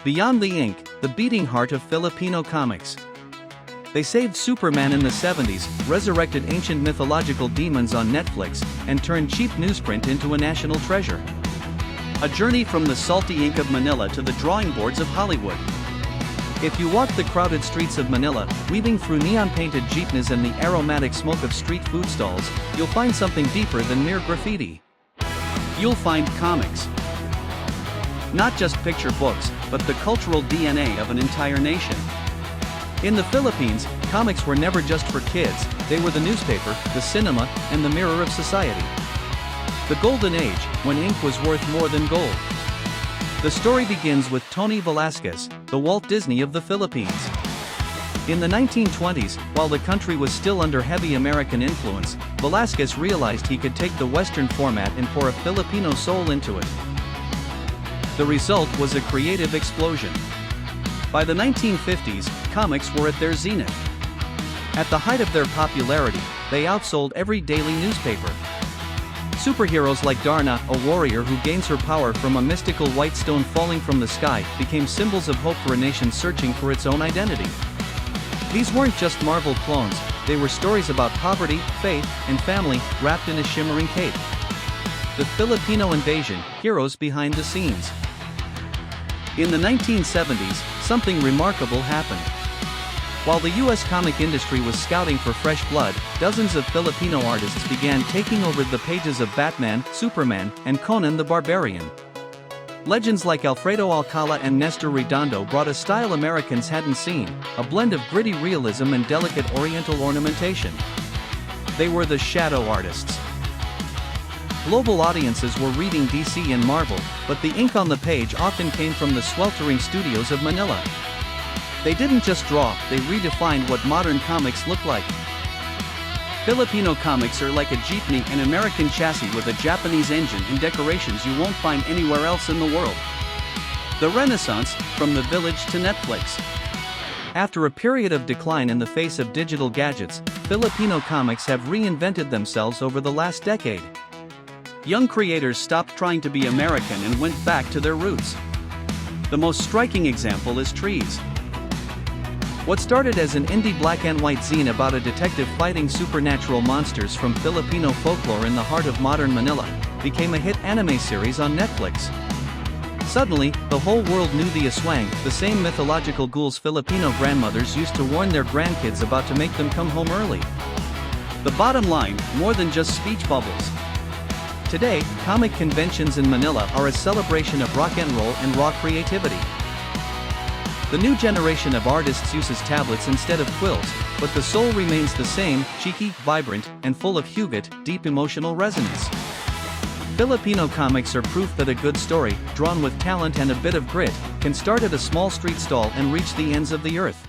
Beyond the ink, the beating heart of Filipino comics. They saved Superman in the 70s, resurrected ancient mythological demons on Netflix, and turned cheap newsprint into a national treasure. A journey from the salty ink of Manila to the drawing boards of Hollywood. If you walk the crowded streets of Manila, weaving through neon-painted jeepneys and the aromatic smoke of street food stalls, you'll find something deeper than mere graffiti. You'll find comics. Not just picture books, but the cultural DNA of an entire nation. In the Philippines, comics were never just for kids, they were the newspaper, the cinema, and the mirror of society. The golden age, when ink was worth more than gold. The story begins with Tony Velasquez, the Walt Disney of the Philippines. In the 1920s, while the country was still under heavy American influence, Velasquez realized he could take the Western format and pour a Filipino soul into it. The result was a creative explosion. By the 1950s, comics were at their zenith. At the height of their popularity, they outsold every daily newspaper. Superheroes like Darna, a warrior who gains her power from a mystical white stone falling from the sky, became symbols of hope for a nation searching for its own identity. These weren't just Marvel clones, they were stories about poverty, faith, and family, wrapped in a shimmering cape. The Filipino invasion, heroes behind the scenes. In the 1970s, something remarkable happened. While the US comic industry was scouting for fresh blood, dozens of Filipino artists began taking over the pages of Batman, Superman, and Conan the Barbarian. Legends like Alfredo Alcala and Nestor Redondo brought a style Americans hadn't seen, a blend of gritty realism and delicate oriental ornamentation. They were the shadow artists. Global audiences were reading DC and Marvel, but the ink on the page often came from the sweltering studios of Manila. They didn't just draw, they redefined what modern comics look like. Filipino comics are like a jeepney, an American chassis with a Japanese engine and decorations you won't find anywhere else in the world. The Renaissance, from the village to Netflix. After a period of decline in the face of digital gadgets, Filipino comics have reinvented themselves over the last decade. Young creators stopped trying to be American and went back to their roots. The most striking example is Trees. What started as an indie black and white zine about a detective fighting supernatural monsters from Filipino folklore in the heart of modern Manila, became a hit anime series on Netflix. Suddenly, the whole world knew the aswang, the same mythological ghouls Filipino grandmothers used to warn their grandkids about to make them come home early. The bottom line, more than just speech bubbles. Today, comic conventions in Manila are a celebration of rock and roll and raw creativity. The new generation of artists uses tablets instead of quills, but the soul remains the same, cheeky, vibrant, and full of hugot, deep emotional resonance. Filipino comics are proof that a good story, drawn with talent and a bit of grit, can start at a small street stall and reach the ends of the earth.